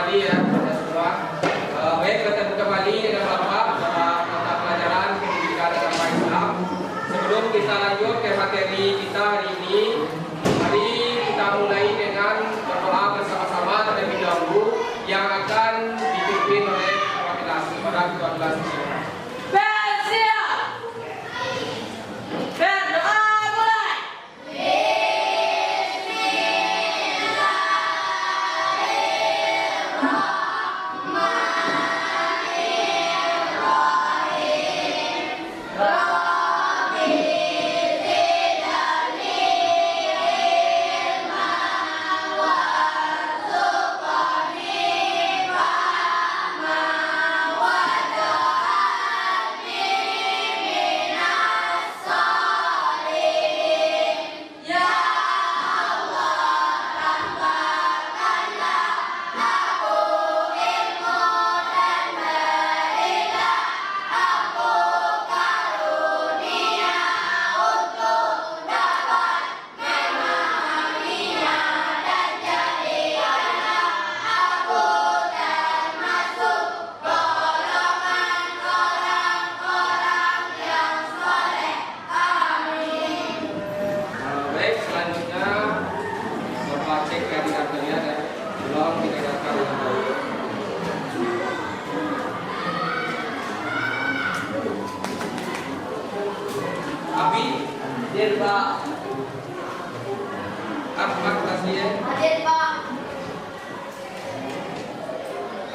kembali ya pada semua. Baik, kita kembali dengan Bapak dalam mata pelajaran pendidikan agama Islam. Sebelum kita lanjut ke materi kita hari ini, mari kita mulai dengan berdoa bersama-sama terlebih dahulu yang akan dipimpin oleh perwakilan para ketua kelas.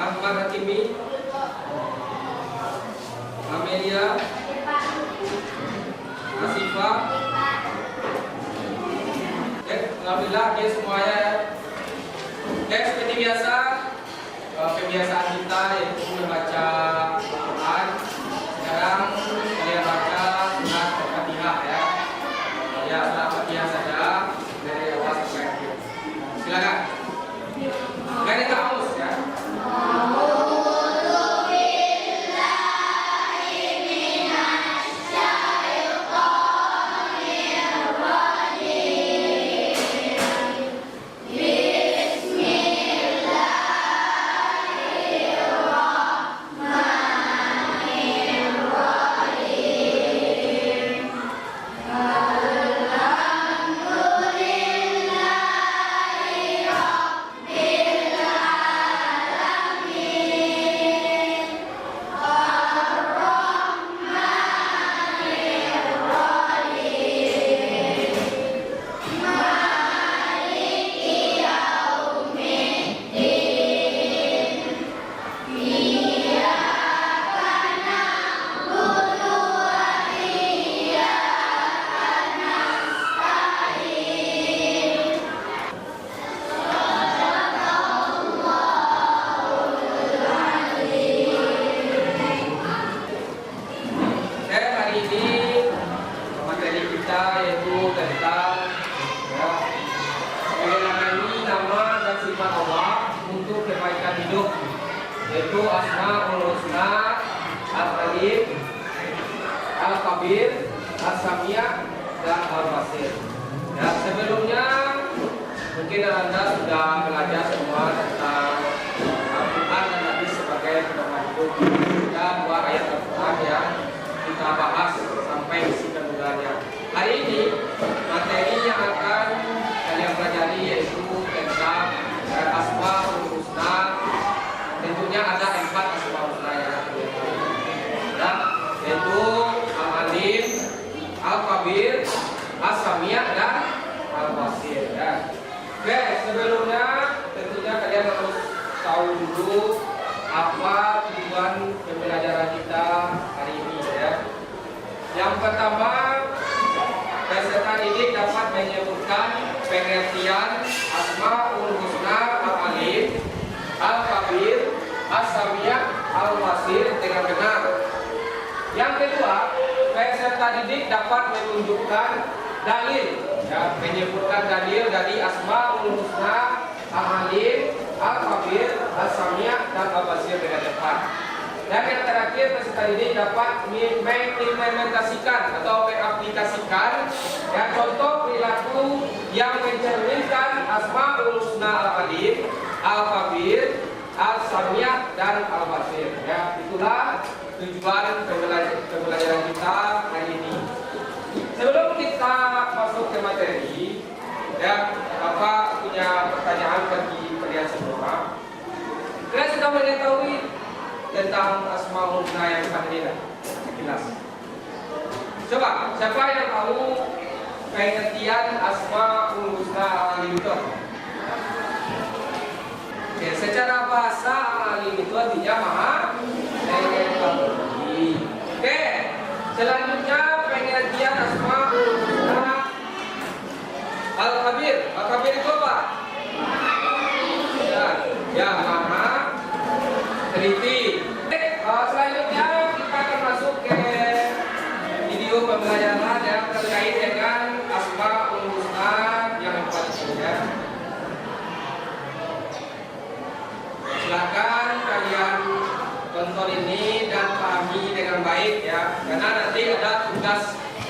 Ahmad Hakimi, Amelia, Asifa. Alhamdulillah ya semuanya. Seperti biasa, kebiasaan kita yaitu membaca Al-Quran. Sekarang kalian baca surat Al-Fatihah ya. Ya, surat Al-Fatihah saja dari awal sampai akhir. Silakan. Gak ada kamus ya. Yaitu Asmaul Husna, Al-Alim, Al-Kabir, As-Samia, dan Al-Basir. Ya, sebelumnya mungkin Anda sudah belajar semua tentang Al-Quran dan hadis sebagai pedoman hidup. Ada dua ayat Al-Quran yang kita bahas sampai isi kandungannya. Hari ini materi yang akan kalian pelajari yaitu tentang Asmaul Husna. Tentunya ada 4 Asmaul Husna ya, yaitu Al-Alim, Al-Kabir, As-Samia, dan Al-Basir ya. Oke, sebelumnya tentunya kalian harus tahu dulu apa tujuan pembelajaran kita hari ini ya. Yang pertama, peserta didik dapat menyebutkan pengertian Asmaul Husna Al-Alim, Al-Kabir, As-Samia, Al-Basir dengan benar. Yang kedua, peserta didik dapat menunjukkan dalil ya, menyebutkan dalil dari Asmaul Husna Al-Alim, Al-Kabir, As-Samia, dan Al-Basir dengan tepat. Dan yang terakhir, peserta didik dapat mengimplementasikan atau mengaplikasikan ya, contoh perilaku yang mencerminkan Asmaul Husna Al-Alim, Al-Kabir, Al-Samiyah dan Al-Basir. Ya, itulah tujuan pembelajaran kita hari ini. Sebelum kita masuk ke materi, ya, Bapak punya pertanyaan bagi kalian semua. Kalian sudah mengetahui tentang Asmaul Husna yang kami sekilas. Coba, siapa yang tahu pengertian Asmaul Husna Al-Alim itu? Oke, secara bahasa Al-Alim itu artinya Maha Mengetahui. Oke, selanjutnya pengertian Asmaul Husna Al-Khabir. Al-Khabir itu apa? Ya, Maha teliti. Selanjutnya kita akan masuk ke video pembelajaran yang terkait dengan Asmaul Husna yang 4 ya. Silakan kalian tonton ini dan pahami dengan baik ya, karena nanti ada tugas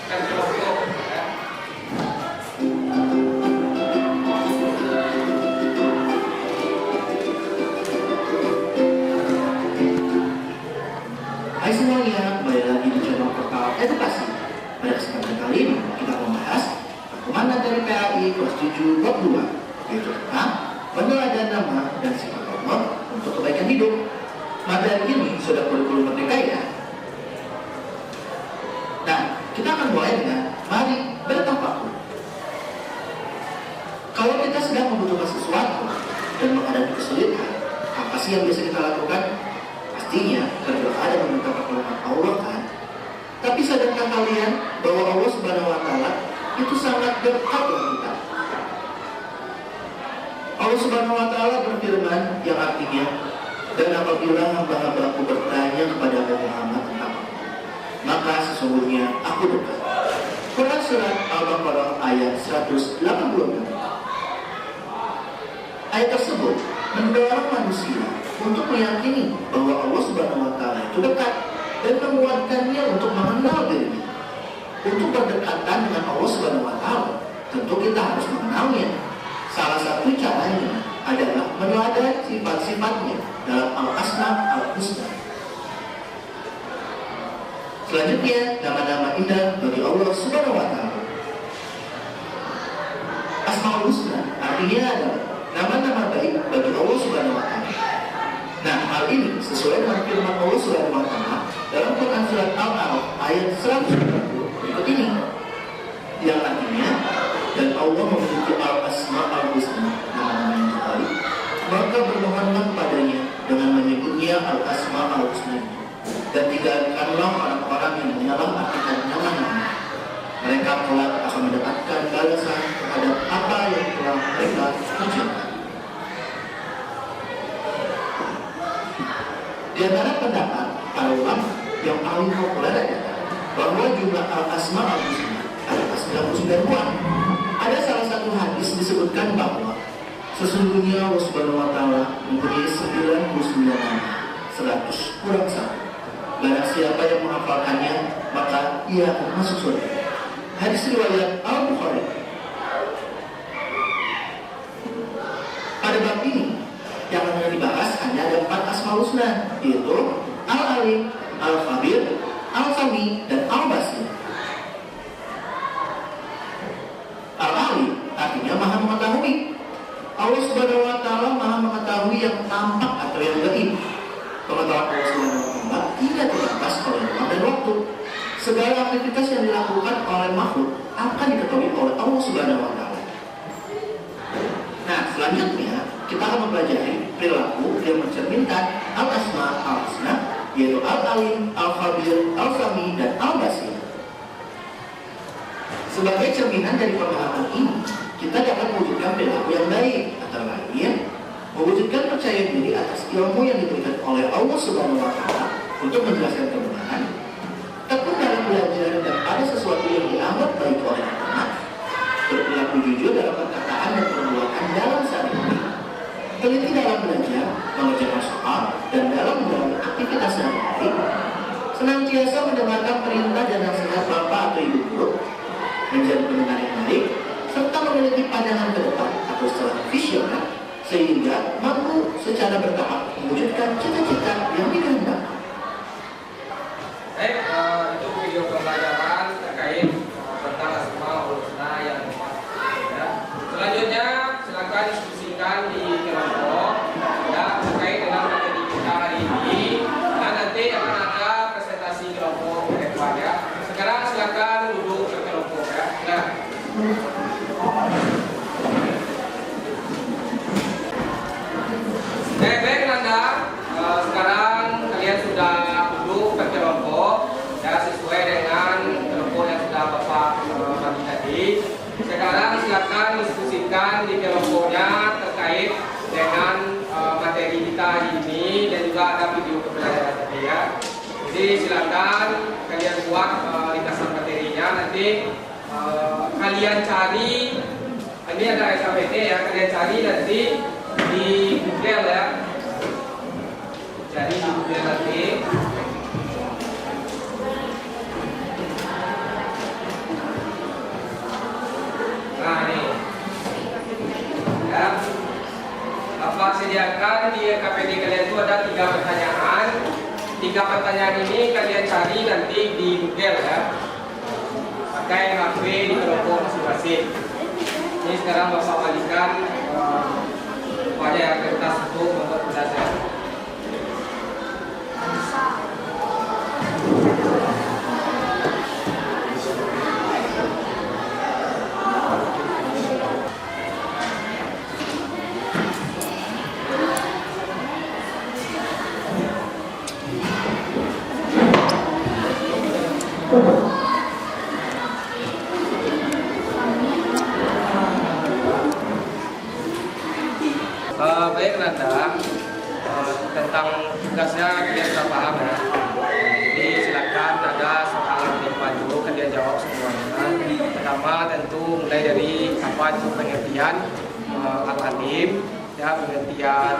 dan kelompok ya. Hai semuanya, kembali lagi di channel Portal Edukasi. Pada kesempatan kali ini kita membahas perkembangan dari PAI kelas 7 bab 2, yaitu tentang peneladan nama dan sifat Allah untuk kebaikan hidup. Materi ini sudah kurikulum merdeka ya. Nah, kita akan mulai dengan mari bertafakur. Kalau kita sedang membutuhkan sesuatu dan menghadapi kesulitan, apa sih yang bisa kita lakukan? Pastinya berdoa dan meminta pertolongan Allah kan. Tapi sadarkah kalian bahwa Allah Subhanahu wa Ta'ala itu sangat dekat dengan kita? Allah Subhanahu wa Ta'ala berfirman yang artinya, dan apabila hamba-hambaku bertanya kepada Muhammad tentang aku, maka sesungguhnya aku dekat. Quran surat Al-Baqarah ayat 186. Ayat tersebut mendorong manusia untuk meyakini bahwa Allah Subhanahu wa Ta'ala itu dekat dan menguatkannya untuk mengenal dirinya. Untuk berdekatan dengan Allah Subhanahu wa Ta'ala, tentu kita harus mengenalnya. Salah satu caranya adalah meneladani sifat-sifatnya dalam Al-Asma Al-Husna. Selanjutnya, nama-nama indah bagi Allah Subhanahu wa Ta'ala. Asmaul Husna artinya adalah nama-nama baik bagi Allah Subhanahu wa Ta'ala. Nah, hal ini sesuai dengan firman Allah Subhanahu wa Ta'ala dalam Quran surat Al-A'raf ayat 130 berikut ini, yang artinya, dan Allah memiliki Al-Asma Al-Husna, nama-nama yang baik, maka bermohonlah padanya dengan menyebutnya Al-Asma Al-Husna, dan tinggalkanlah orang-orang yang menyalahartikan nama-nama. Mereka kelak akan mendapatkan balasan terhadap apa yang telah mereka kerjakan. Di antara pendapat para ulama yang paling populer adalah bahwa jumlah Al-Asma Al-Husna adalah 99 buah. Ada salah satu hadis disebutkan bahwa sesungguhnya Allah Subhanahu wa Ta'ala mempunyai 99 nama, 100 kurang 1. Barang siapa yang menghafalkannya, maka ia akan masuk surga. Hadis riwayat Al-Bukhari. Pada bab ini yang akan dibahas hanya ada 4 Asmaul Husna, yaitu Al-Alim, Al-Khabir, Al-Sami, dan Al-Basir. Al-Alim artinya Maha Mengetahui. Allah Subhanahu wa Ta'ala Maha Mengetahui yang tampak atau yang gaib. Pengetahuan Allah Subhanahu wa Ta'ala tidak terbatas oleh ruang dan waktu. Segala aktivitas yang dilakukan oleh makhluk akan diketahui oleh Allah Subhanahu wa Ta'ala. Nah, selanjutnya kita akan mempelajari perilaku yang mencerminkan Al-Asma Al-Husna, yaitu Al-Alim, Al-Khabir, Al-Sami, dan Al-Basir. Sebagai cerminan dari pemahaman ini, kita dapat mewujudkan perilaku yang baik, antara lain mewujudkan percaya diri atas ilmu yang diberikan oleh Allah Subhanahu wa Ta'ala untuk menjelaskan kebenaran, tekun dalam belajar dan ada sesuatu yang dianggap baik oleh anak, berperilaku jujur dalam perkataan dan perbuatan dalam sehari-hari, teliti dalam belajar, mengerjakan soal, dan dalam menjalani aktivitas sehari-hari, senantiasa mendengarkan perintah dan nasihat bapak atau ibu guru, menjadi pendengar yang baik, serta memiliki pandangan ke depan atau secara visioner, sehingga mampu secara bertahap mewujudkan cita-cita yang dikehendaki. Baik, itu video pembelajaran terkait tentang Asmaul Husna yang ya. Selanjutnya silakan diskusikan di kelompok ya terkait dengan materi kita hari ini dan nanti akan ada presentasi kelompok ke depan ya. Sekarang silakan duduk ke kelompok ya. Nah. Baik Nanda, sekarang kalian sudah duduk ke kelompok ya sesuai dengan kelompok yang sudah Bapak bagi tadi. Sekarang silakan diskusikan di kelompoknya terkait dengan materi kita hari ini dan juga ada video pembelajaran tadi ya. Jadi silakan kalian buat ringkasan materinya, nanti kalian cari, ini ada SKPT ya, kalian cari nanti di Google ya, jadi di Google nanti. Nah ini ya, Bapak sediakan di KPD kalian itu ada 3 pertanyaan. 3 pertanyaan ini kalian cari nanti di Google ya, pakai HP di kelompok masing-masing. Ini sekarang Bapak balikan pada yang kertas untuk membuat pelajaran. Baik Nanda, tentang tugasnya kalian sudah paham ya. Jadi silakan ada soal di depan dulu kalian jawab semuanya. Pertama tentu mulai dari apa itu pengertian al-alim, ya pengertian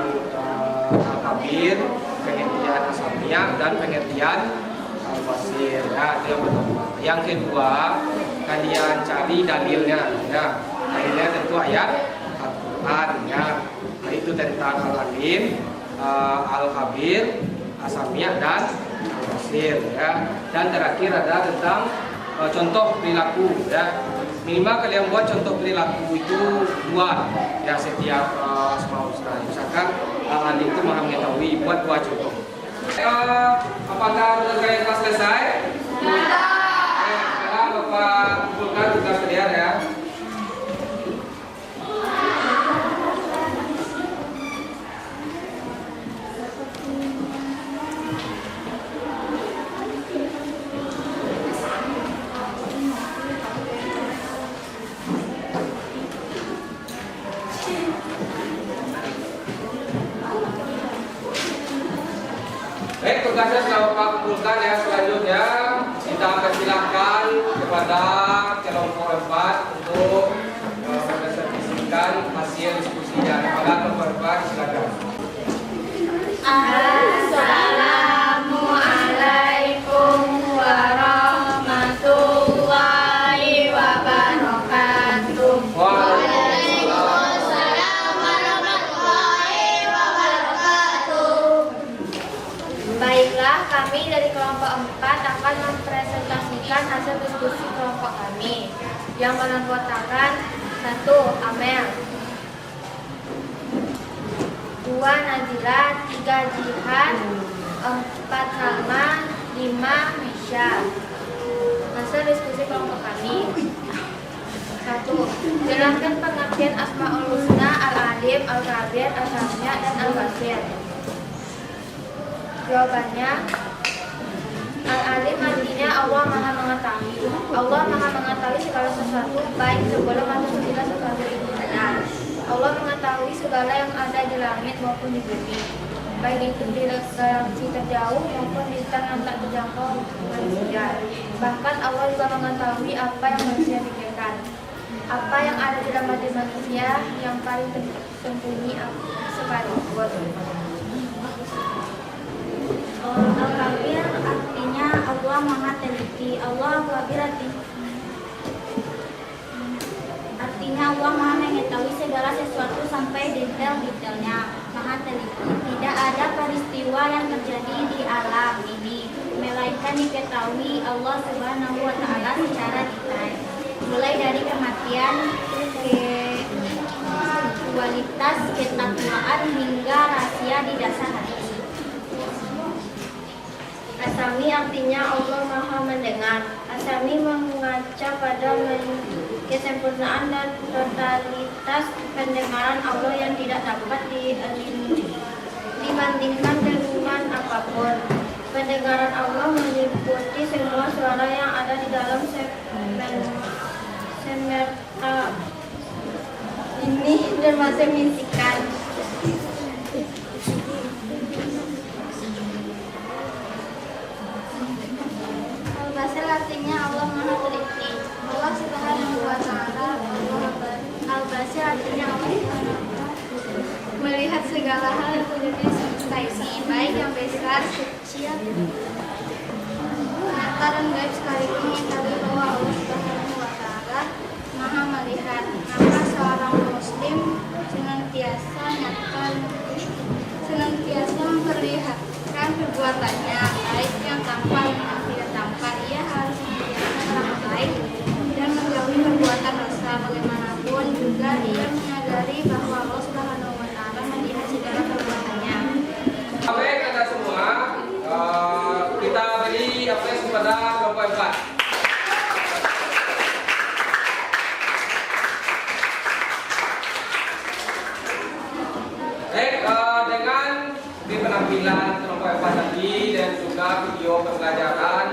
al-khabir, pengertian asamiah dan pengertian al-basir. Ya itu yang pertama. Yang kedua kalian cari dalilnya, ya dalilnya tentu ayat Al-Quran ya. Itu tentang al-alim, al-khabir, asamiah dan al-basir ya. Dan terakhir ada tentang contoh perilaku ya. Minimal kalian buat contoh perilaku itu 2 ya setiap Asmaul Husna. Misalkan al-alim itu maha mengetahui, buat 2 contoh. Apakah kalian telah selesai? Sekarang Bapak kumpulkan tugas kalian ya. Baik, tugasnya sudah Bapak kumpulkan ya. Selanjutnya kita persilahkan kepada kelompok 4 untuk mempresentasikan hasil diskusinya. Kepada kelompok 4 silakan. Assalamualaikum warahmatullahi wabarakatuh. Waalaikumsalam warahmatullahi wabarakatuh. Baiklah, kami dari kelompok 4 akan mempresentasikan hasil diskusi kelompok kami yang beranggotakan 1. Amel, 2. Nazila, 3. Jihan, 4. Salma, 5. Misha. Hasil diskusi kelompok kami. 1. Jelaskan pengertian Asmaul Husna, Al-Alim, Al-Khabir, Al-Samiah, dan Al-Basir. Jawabannya, Al-Alim artinya Allah Maha Mengetahui. Allah Maha Mengetahui segala sesuatu, baik sebelum atau sesudah sesuatu itu ada. Allah mengetahui segala yang ada di langit maupun di bumi, baik itu di galaksi terjauh maupun di bintang yang tak terjangkau manusia. Bahkan Allah juga mengetahui apa yang manusia pikirkan, apa yang ada di dalam hati manusia yang paling tersembunyi sekalipun. Al-Khabir artinya Allah Maha Teliti. Al-Khabir artinya Allah Maha mengetahui segala sesuatu sampai detail-detailnya. Maha sangat teliti. Tidak ada peristiwa yang terjadi di alam ini melainkan diketahui Allah Subhanahu wa Ta'ala secara detail, mulai dari kematian, kualitas ketakwaan hingga rahasia di dasar hati. Asami artinya Allah Maha mendengar. Asami mengaca pada kesempurnaan dan totalitas pendengaran Allah yang tidak dapat dibandingkan dengan apapun. Pendengaran Allah meliputi semua suara yang ada di dalam semesta ini termasuk bisikan. Al-Basir artinya Allah Maha Teliti. Allah Subhanahu wa Ta'ala. Al-Basir artinya Allah Subhanahu wa Ta'ala melihat segala hal yang terjadi semesta ini, baik yang besar, kecil, nyata dan gaib, sekaligus mengetahui bahwa Allah Subhanahu wa Ta'ala Maha melihat. Maka seorang Muslim senantiasa memperlihatkan perbuatannya, baik yang tampak dan tidak tampak. Ia harus senantiasa berlaku baik dan menjauhi perbuatan dosa. Bagaimanapun juga ia menyadari bahwa Allah Subhanahu wa Ta'ala melihat segala perbuatannya. Baik Anda semua, kita beri aplaus kepada kelompok 4. Baik, dengan di penampilan kelompok 4 tadi dan juga video pembelajaran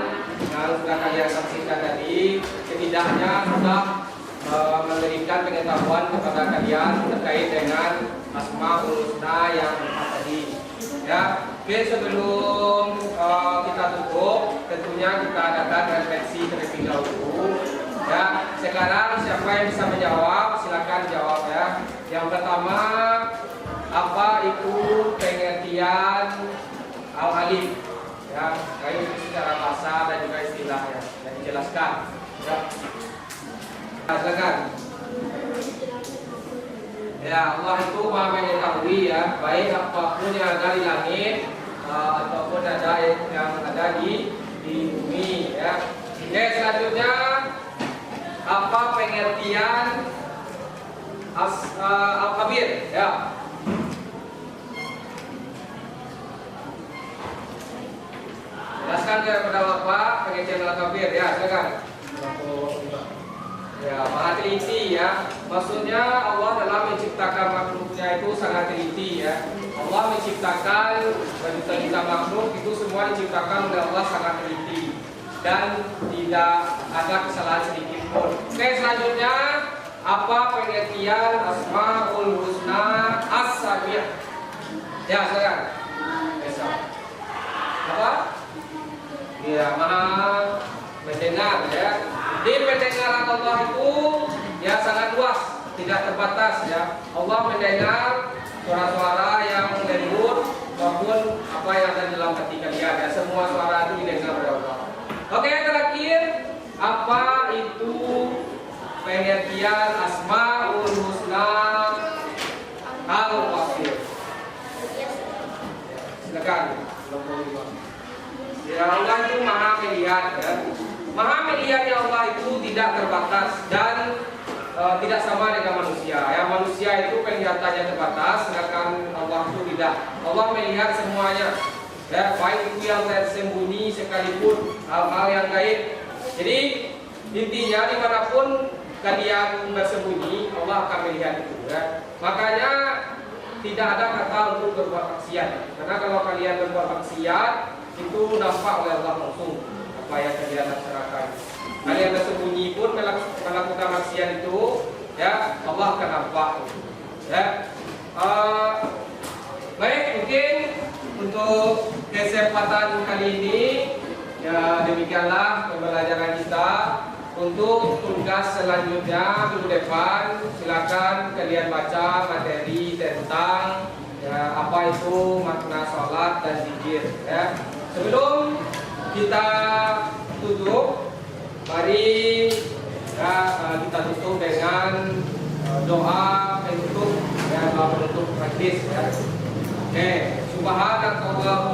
yang sudah kalian saksikan tadi, setidaknya sudah memberikan pengetahuan kepada kalian terkait dengan Asmaul Husna yang 4 tadi. Ya, oke, sebelum kita tutup, tentunya kita adakan refleksi terlebih dahulu. Ya, sekarang siapa yang bisa menjawab, silakan jawab ya. Yang pertama, apa itu pengertian al-alif? Ya, baik secara bahasa dan juga istilah ya, yang dijelaskan. Ya, silakan. Ya, Allah itu Maha mengetahui ya, baik apapun yang ada di langit ataupun ada yang ada di bumi ya. Oke, selanjutnya apa pengertian al-kabir ya? Jelaskan kepada Bapak pengertian al-kabir ya, silakan. Ya, Maha teliti ya. Maksudnya Allah dalam menciptakan makhluknya itu sangat teliti ya. Allah menciptakan berjuta-juta makhluk itu semua diciptakan oleh Allah sangat teliti dan tidak ada kesalahan sedikit pun. Oke, selanjutnya apa pengertian Asmaul Husna As-Sami'? Ya, silakan. Apa? Ya, Maha mendengar ya. Di pendengaran Allah itu ya sangat luas, tidak terbatas ya. Allah mendengar suara-suara yang lembut maupun apa yang ada di dalam hati kalian ya. Semua suara itu didengar oleh Allah. Oke, terakhir apa itu pengertian Asmaul Husna Al-Wasir? Silakan. Ya, Allah itu Maha melihat ya. Maha melihatnya Allah itu tidak terbatas dan tidak sama dengan manusia. Ya, manusia itu penglihatannya terbatas, sedangkan Allah itu tidak. Allah melihat semuanya. Ya, baik itu yang tersembunyi sekalipun hal-hal yang gaib. Jadi intinya dimanapun kalian bersembunyi, Allah akan melihat itu. Ya. Makanya tidak ada kata untuk berbuat maksiat. Karena kalau kalian berbuat maksiat itu nampak oleh Allah langsung. Apa yang kalian laksanakan. Kalian bersembunyi pun melakukan maksiat itu, ya Allah akan nampak. Ya, baik mungkin untuk kesempatan kali ini, ya demikianlah pembelajaran kita. Untuk tugas selanjutnya minggu depan, silakan kalian baca materi tentang ya, apa itu makna sholat dan zikir. Ya, sebelum kita tutup, mari ya, kita tutup dengan doa penutup ya, doa penutup majlis ya. Subhanakallahumma